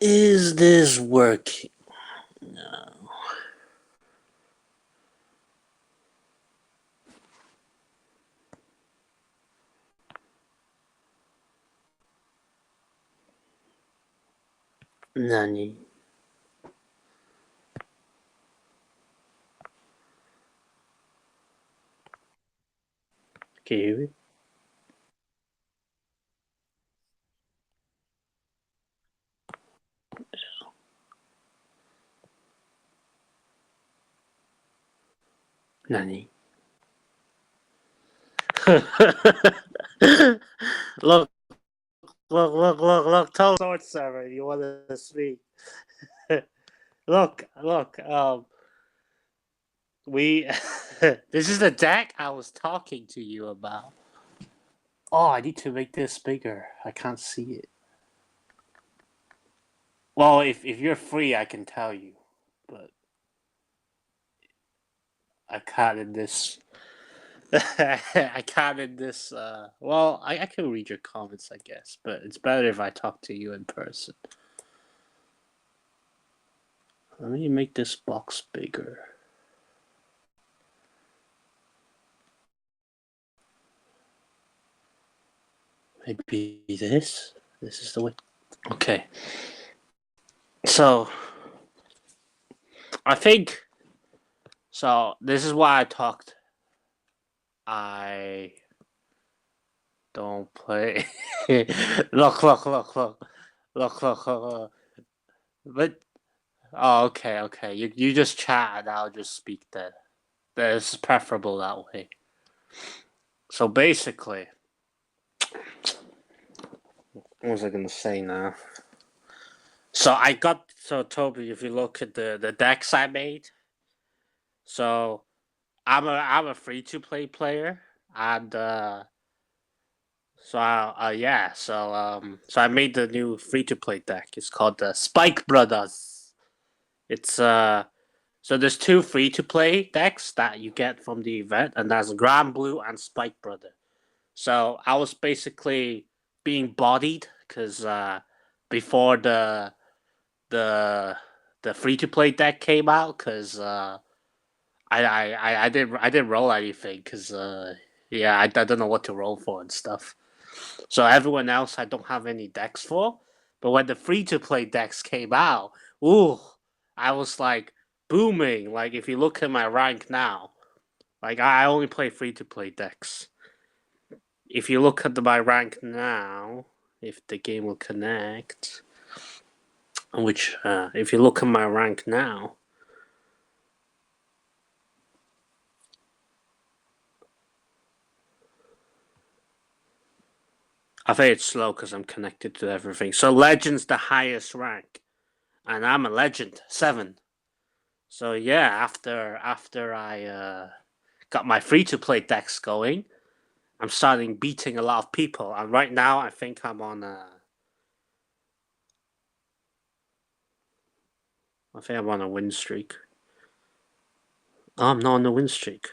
Is this working? No. Nani? Can you hear me? Nani? Look, look, Toad Sword Server, you want to speak? look, we. This is the deck I was talking to you about. Oh, I need to make this bigger. I can't see it. Well, if you're free, I can tell you, but I can't in this. I can't in this. Well, I can read your comments, I guess, but it's better if I talk to you in person. Let me make this box bigger. Maybe this? This is the way. Okay. So, I think. So, this is why I talked. I don't play. Look. But, oh, okay. You just chat and I'll just speak then. It's preferable that way. So, basically. What was I gonna say now? So Tobi, if you look at the decks I made, so I'm a free to play player, and so I made the new free to play deck. It's called the Spike Brothers. It's so there's two free to play decks that you get from the event, and that's Grand Blue and Spike Brother. So I was basically being bodied because before the the free to play deck came out because I didn't roll anything because yeah I don't know what to roll for and stuff. So everyone else I don't have any decks for. But when the free to play decks came out, ooh, I was like booming. Like if you look at my rank now, like I only play free to play decks. If you look at my rank now, if the game will connect, which if you look at my rank now, I think it's slow because I'm connected to everything. So Legend's the highest rank, and I'm a Legend 7. So yeah, after I got my free to play decks going, I'm starting beating a lot of people, and right now I think I'm on a win streak. Oh, I'm not on a win streak.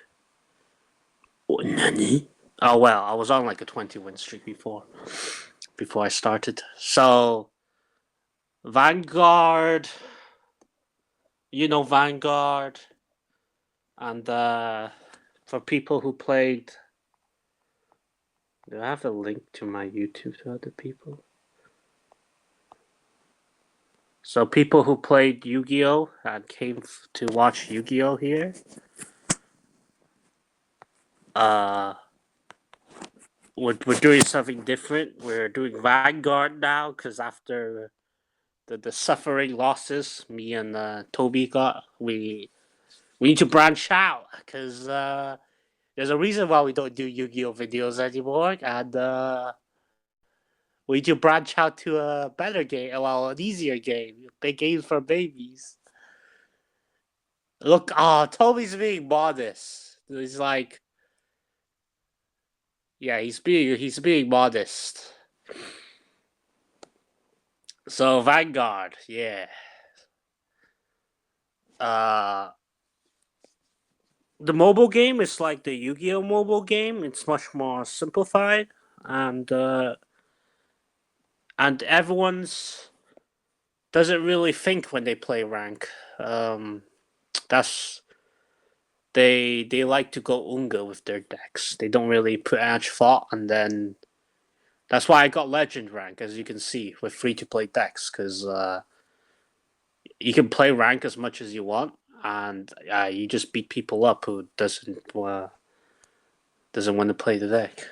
What, nani? Oh well, I was on like a 20 win streak before I started. So Vanguard, Vanguard, and for people who played, do I have a link to my YouTube to other people? So people who played Yu-Gi-Oh and came to watch Yu-Gi-Oh here, uh, we're doing something different. We're doing Vanguard now because after the suffering losses me and Tobi got, we need to branch out because there's a reason why we don't do Yu-Gi-Oh videos anymore, and we need to branch out to a better game, well, an easier game, big games for babies. Look, Tobi's being modest. He's like, yeah, he's being modest. So Vanguard, yeah. Uh, the mobile game is like the Yu-Gi-Oh mobile game. It's much more simplified, and everyone's doesn't really think when they play rank. That's they like to go unga with their decks. They don't really put much thought, and then that's why I got legend rank, as you can see, with free to play decks, because you can play rank as much as you want, and you just beat people up who doesn't want to play the deck.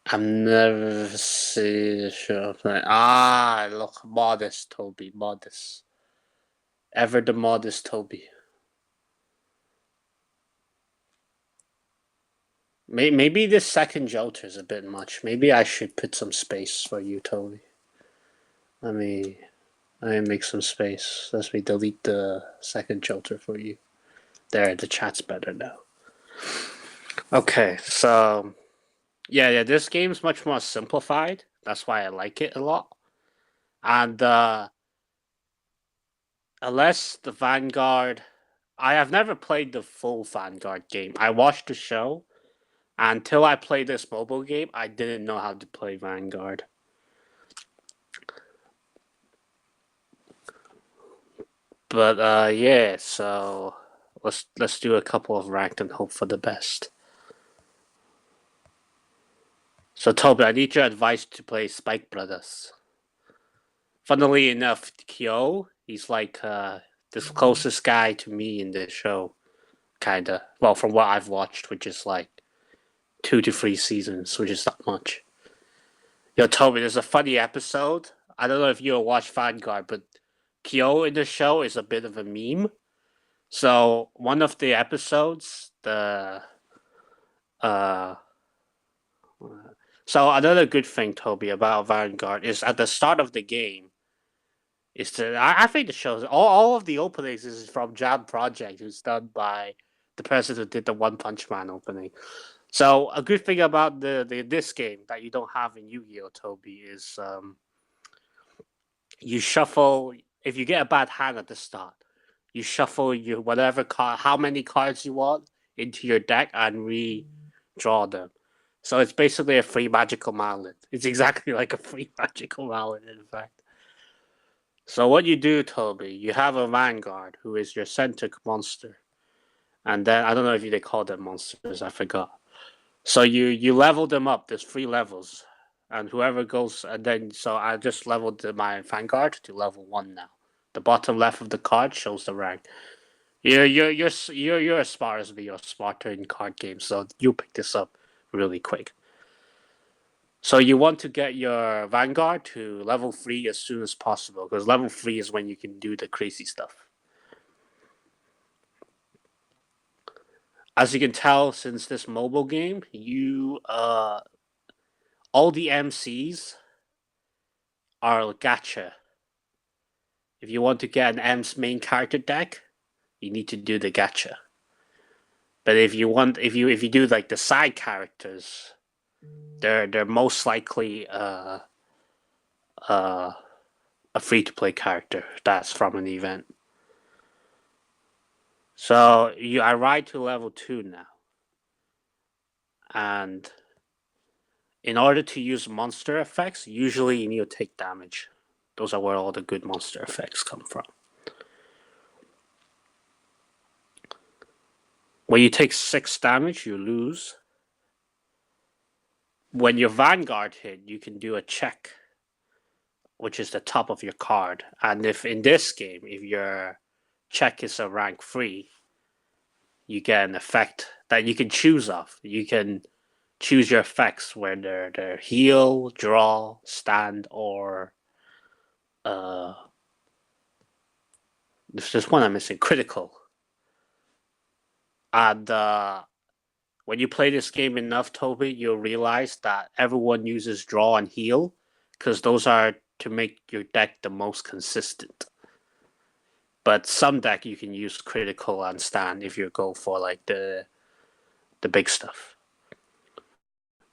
I'm never sure. Look, modest Toby, modest. Ever the modest Toby. Maybe this second Jolter is a bit much. Maybe I should put some space for you, Toby. Let me make some space. Let me delete the second Jolter for you. There, the chat's better now. Okay, so yeah, this game's much more simplified. That's why I like it a lot. And unless the Vanguard, I have never played the full Vanguard game. I watched the show. Until I played this mobile game, I didn't know how to play Vanguard. But yeah, so let's do a couple of ranked and hope for the best. So Toby, I need your advice to play Spike Brothers. Funnily enough, Kyo, he's like the closest guy to me in this show, kinda. Well, from what I've watched, which is like 2 to 3 seasons, which is not much. Yo, Toby, there's a funny episode. I don't know if you watch Vanguard, but Kyo in the show is a bit of a meme. So one of the episodes, so another good thing, Toby, about Vanguard is at the start of the game. I think the shows all of the openings is from Jam Project, who's done by the person who did the One Punch Man opening. So a good thing about this game that you don't have in Yu-Gi-Oh, Toby, is you shuffle if you get a bad hand at the start. You shuffle your whatever card, how many cards you want into your deck, and redraw them. So it's basically a free magical mallet. It's exactly like a free magical mallet, in fact. So what you do, Toby, you have a Vanguard who is your center monster, and then I don't know if they call them monsters. I forgot. So you level them up. There's 3 levels, and whoever goes, and then so I just leveled my Vanguard to level 1 now. The bottom left of the card shows the rank. You're as smart as me. You're smarter in card games, so you pick this up really quick. So you want to get your Vanguard to level 3 as soon as possible, because level 3 is when you can do the crazy stuff. As you can tell, since this mobile game, all the MCs are gacha. If you want to get an M's main character deck, you need to do the gacha. But if you do like the side characters, they're most likely a free to play character that's from an event. So I ride to level 2 now, and in order to use monster effects, usually you need to take damage. Those are where all the good monster effects come from. When you take 6 damage, you lose. When your Vanguard hit, you can do a check, which is the top of your card. And if in this game, if your check is a rank 3, you get an effect that you can choose of. You can choose your effects where they're heal, draw, stand, or there's just one I'm missing, critical. And when you play this game enough, Toby, you'll realize that everyone uses draw and heal, because those are to make your deck the most consistent. But some deck you can use critical and stand if you go for like the big stuff.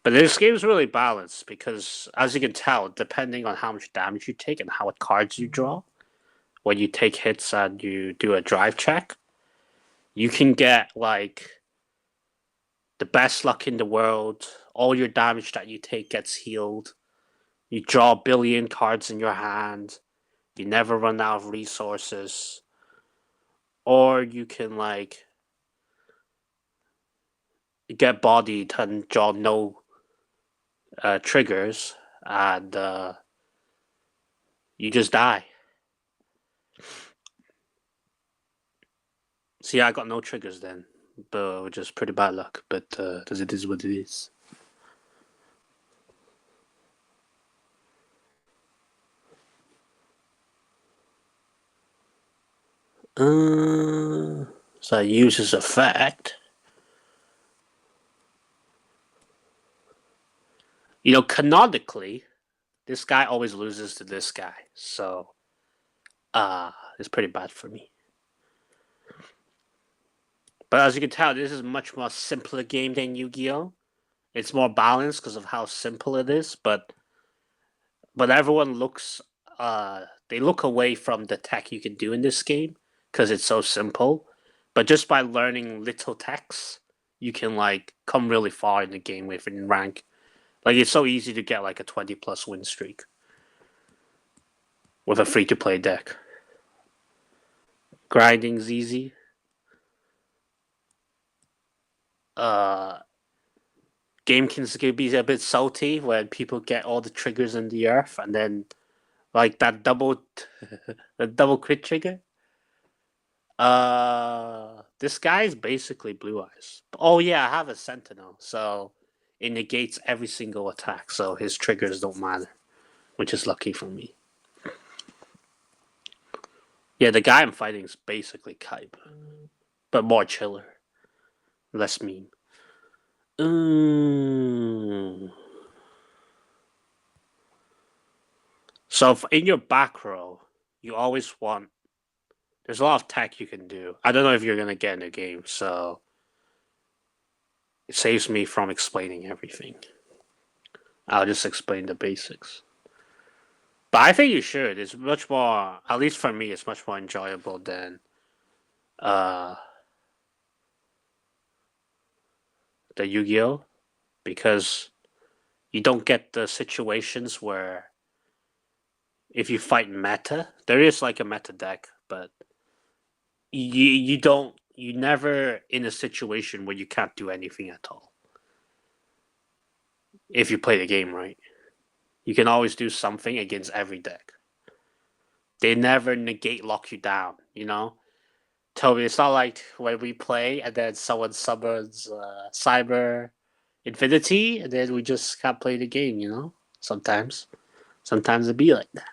But this game is really balanced because, as you can tell, depending on how much damage you take and how cards you draw, when you take hits and you do a drive check, you can get like the best luck in the world. All your damage that you take gets healed. You draw a billion cards in your hand. You never run out of resources. Or you can like get bodied and draw no triggers, and you just die. See, I got no triggers then, but which is pretty bad luck. But it is what it is. So I use his effect. You know, canonically, this guy always loses to this guy, so it's pretty bad for me. But as you can tell, this is a much more simpler game than Yu-Gi-Oh! It's more balanced because of how simple it is, but everyone looks they look away from the tech you can do in this game because it's so simple. But just by learning little techs, you can like come really far in the game within rank. Like it's so easy to get like a 20+ win streak with a free to play deck. Grinding's easy. Uh Game can be a bit salty when people get all the triggers in the earth and then like that double the double crit trigger. This guy is basically blue eyes. Oh yeah, I have a sentinel, so it negates every single attack, so his triggers don't matter, which is lucky for me. Yeah, the guy I'm fighting is basically Kybe, but more chiller, less meme. So in your back row, you always want. There's a lot of tech you can do. I don't know if you're gonna get in the game, so it saves me from explaining everything. I'll just explain the basics. But I think you should. It's much more, at least for me, it's much more enjoyable than uh the Yu-Gi-Oh, because you don't get the situations where if you fight meta, there is like a meta deck, but you don't you never in a situation where you can't do anything at all. If you play the game right, you can always do something against every deck. They never negate lock you down, you know? Toby, it's not like when we play and then someone summons Cyber Infinity and then we just can't play the game, you know? Sometimes. Sometimes it be like that.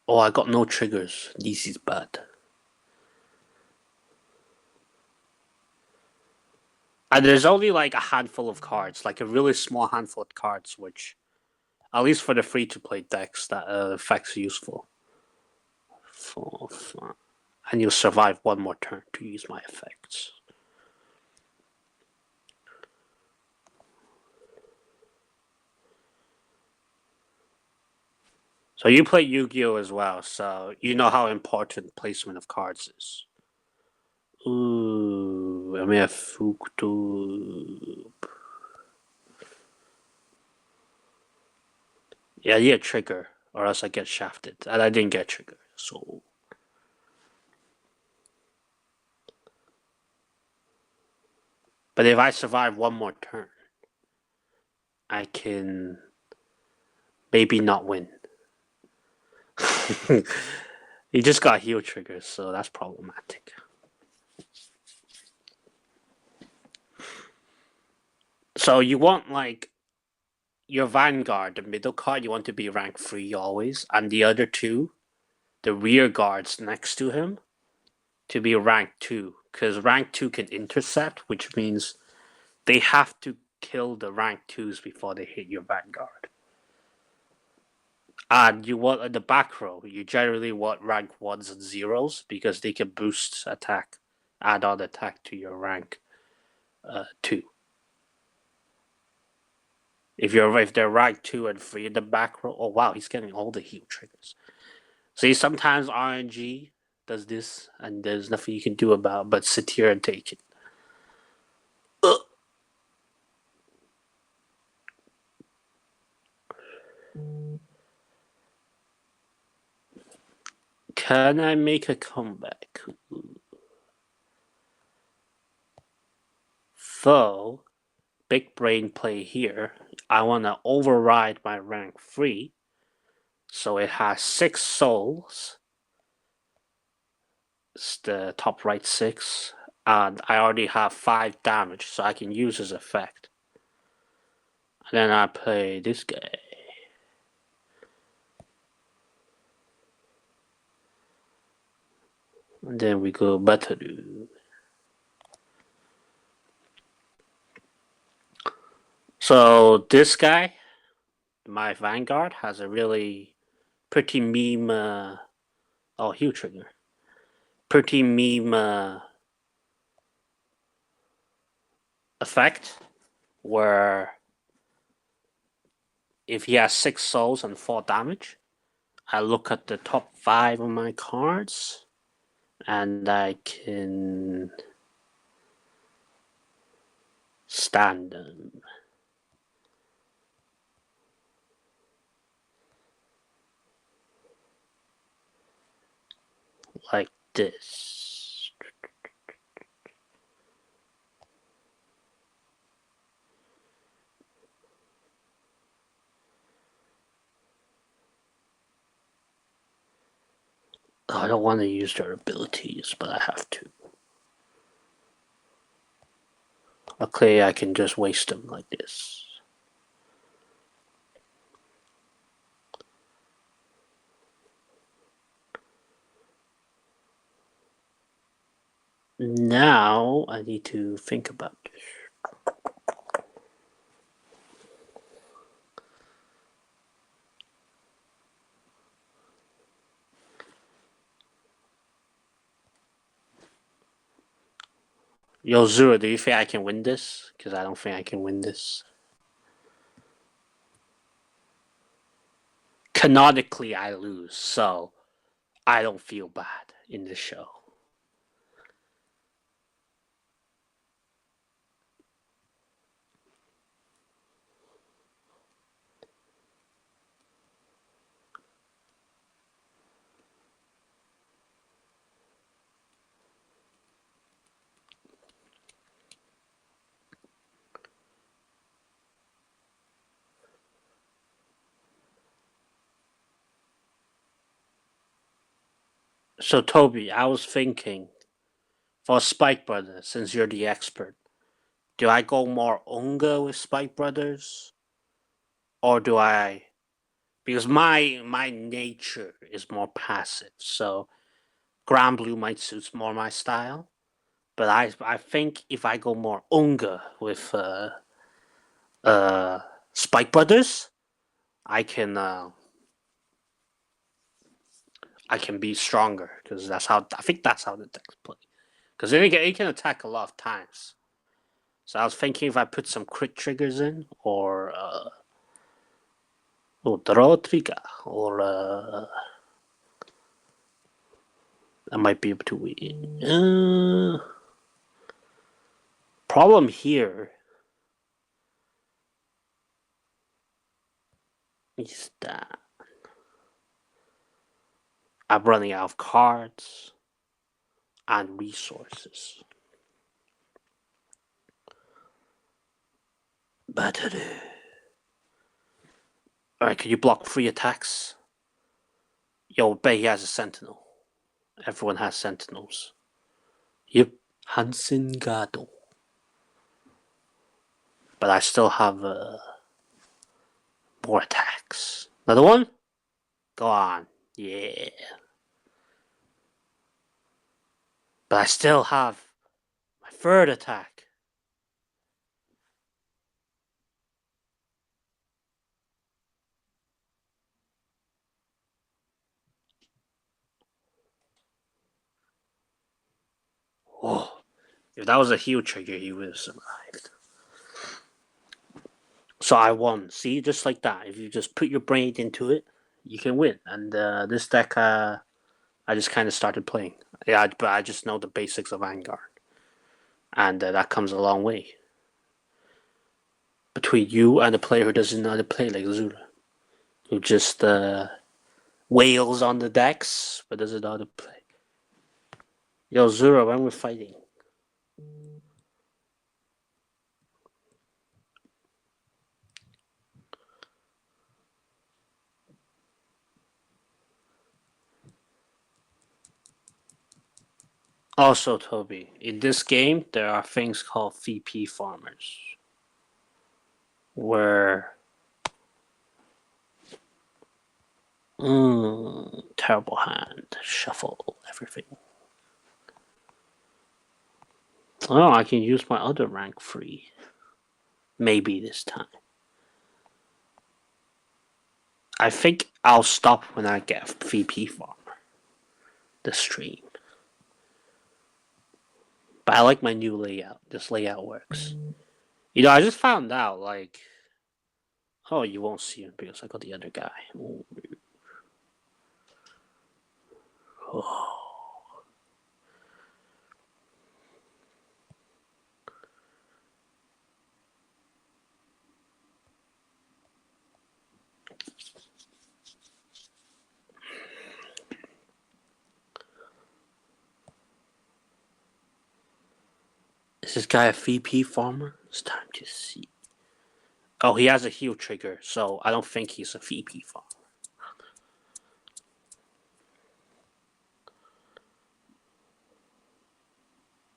Oh, I got no triggers. This is bad. And there's only like a handful of cards, like a really small handful of cards, which, at least for the free to play decks, that effect's useful. And you'll survive one more turn to use my effects. So you play Yu-Gi-Oh as well, so you know how important placement of cards is. Ooh, I mean a Fukuto. Yeah, I need a trigger, or else I get shafted. And I didn't get trigger, so. But if I survive one more turn, I can maybe not win. You just got heal triggers, so that's problematic. So you want like your Vanguard, the middle card, you want to be rank 3 always, and the other two, the rear guards next to him, to be rank 2. Because rank 2 can intercept, which means they have to kill the rank 2s before they hit your Vanguard. And you want in the back row, you generally want rank 1s and 0s because they can boost attack, add on attack to your rank 2. If they're rank 2 and 3 in the back row, oh wow, he's getting all the heal triggers. See, sometimes RNG does this, and there's nothing you can do about but sit here and take it. Can I make a comeback? So, big brain play here. I want to override my rank 3. So it has 6 souls. It's the top right 6. And I already have 5 damage, so I can use his effect. And then I play this guy. And then we go Bataru. So this guy, my Vanguard, has a really pretty meme. Heal trigger. Pretty meme effect where if he has 6 souls and 4 damage, I look at the top 5 of my cards and I can stand them. Like this. I don't want to use their abilities, but I have to. Okay, I can just waste them like this. Now I need to think about this. Yo, Zura, do you think I can win this? Because I don't think I can win this. Canonically, I lose, so I don't feel bad in this show. So, Tobi, I was thinking for Spike Brothers, since you're the expert, do I go more Unga with Spike Brothers? Or do I. Because my nature is more passive, so Grand Blue might suit more my style. But I think if I go more Unga with Spike Brothers, I can be stronger because that's how I think that's how the decks play. Because it can attack a lot of times. So I was thinking if I put some crit triggers in, or draw trigger, or I might be able to win. Problem here is that I'm running out of cards and resources. Battery. Alright, can you block 3 attacks? Yo, bet he has a sentinel. Everyone has sentinels. Yep, Hansen Gado. But I still have more attacks. Another one? Go on. Yeah. But I still have my 3rd attack. Oh, if that was a heal trigger, he would have survived. So I won. See, just like that. If you just put your brain into it, you can win. And this deck I just kind of started playing. Yeah, but I just know the basics of Vanguard, and that comes a long way between you and a player who doesn't know how to play like Zura, who just wails on the decks but doesn't know how to play. Yo, Zura, when we're fighting. Also, Toby, in this game, there are things called VP farmers, where terrible hand, shuffle everything. Oh, I can use my other rank free. Maybe this time. I think I'll stop when I get VP farmer. The stream. But I like my new layout. This layout works. You know, I just found out, like, oh, you won't see him because I got the other guy. Oh. Is this guy a VP farmer? It's time to see. Oh, he has a heal trigger, so I don't think he's a VP farmer.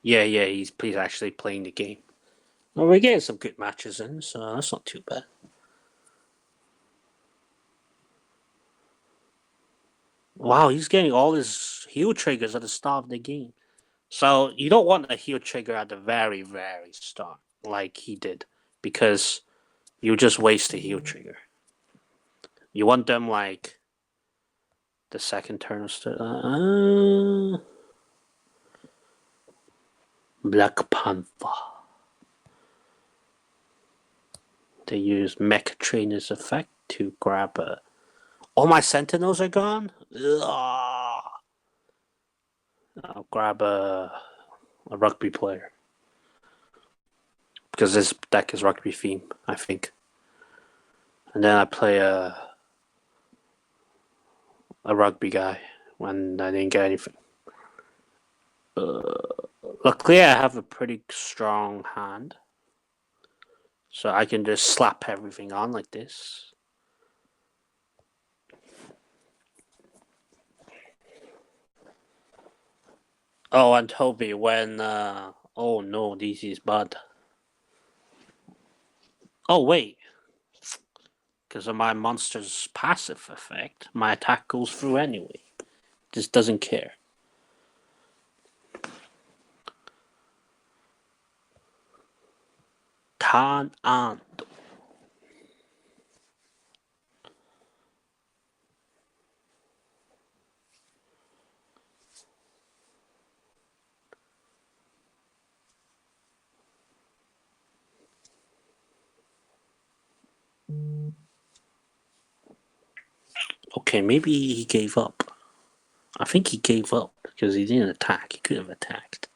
Yeah, he's actually playing the game. Well, we're getting some good matches in, so that's not too bad. Wow, he's getting all his heal triggers at the start of the game. So you don't want a heal trigger at the very, very start, like he did, because you just waste a heal trigger. You want them like the second turn of Black Panther. They use Mech Trainer's effect to grab a. All my Sentinels are gone. Ugh. I'll grab a rugby player because this deck is rugby theme, I think. And then I play a rugby guy when I didn't get anything. Luckily, I have a pretty strong hand, so I can just slap everything on like this. Oh, and Toby, when oh no, this is bad. Oh wait, because of my monster's passive effect, my attack goes through anyway. Just doesn't care. Tan Ando. Okay, maybe he gave up. I think he gave up because he didn't attack. He could have attacked.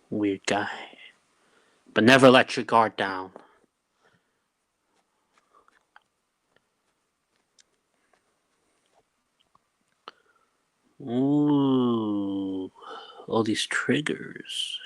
Weird guy. But never let your guard down. Ooh. All these triggers.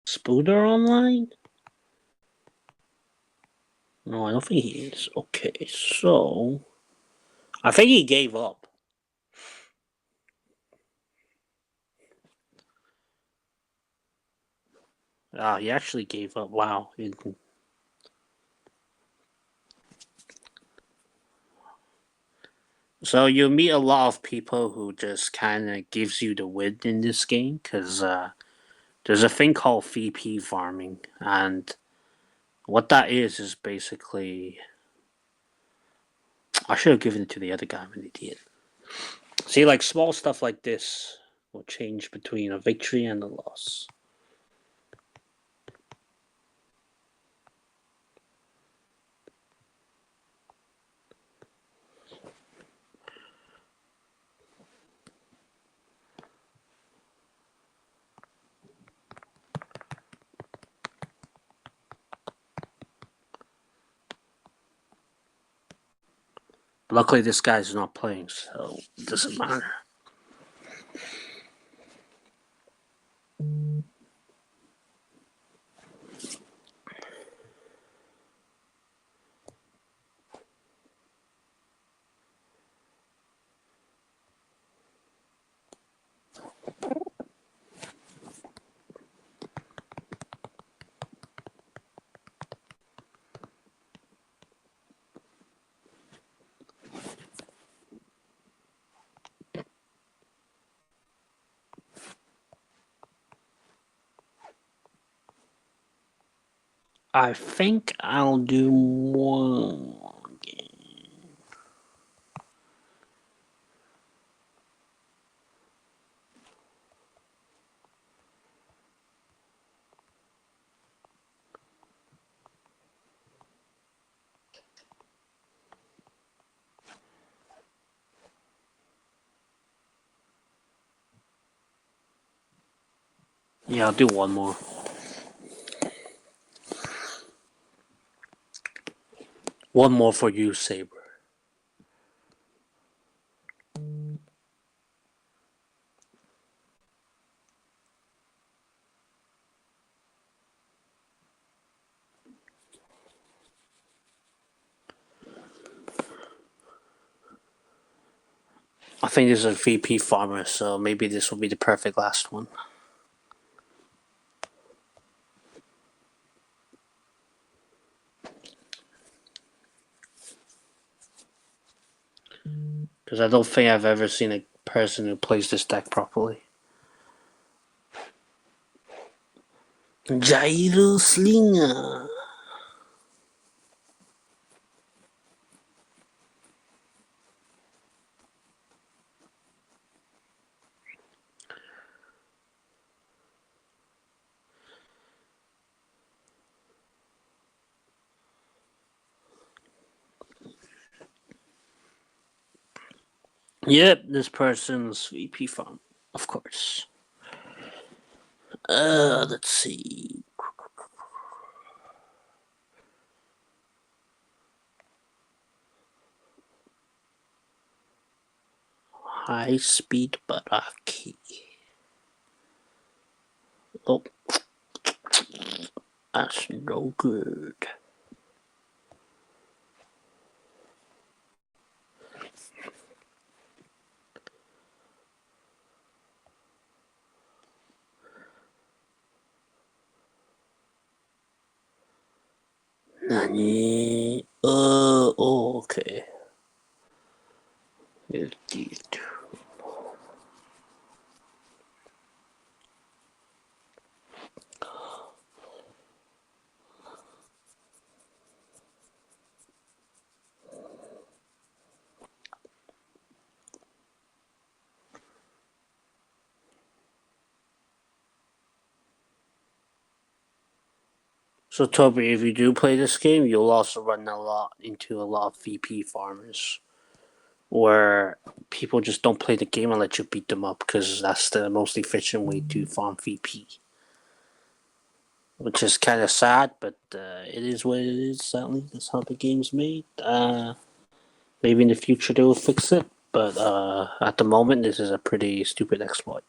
Spooder online? No, I don't think he is. Okay, so I think he gave up. Ah, he actually gave up. Wow. So you meet a lot of people who just kind of gives you the win in this game because there's a thing called VP farming, and what that is basically I should have given it to the other guy, I'm an idiot. See, like small stuff like this will change between a victory and a loss. Luckily, this guy's not playing, so it doesn't matter. I think I'll do one game. Yeah, I'll do one more. One more for you, Saber. I think this is a VP farmer, so maybe this will be the perfect last one. Because I don't think I've ever seen a person who plays this deck properly. Gyro Slinger. Yep, this person's VP farm, of course. Let's see. High speed Baraki. Oh, that's no good. Nani? Oh, okay. Indeed. So Toby, if you do play this game, you'll also run into a lot of VP farmers, where people just don't play the game and let you beat them up because that's the most efficient way to farm VP. Which is kind of sad, but it is what it is. Sadly, that's how the game's made. Maybe in the future they will fix it, but at the moment, this is a pretty stupid exploit.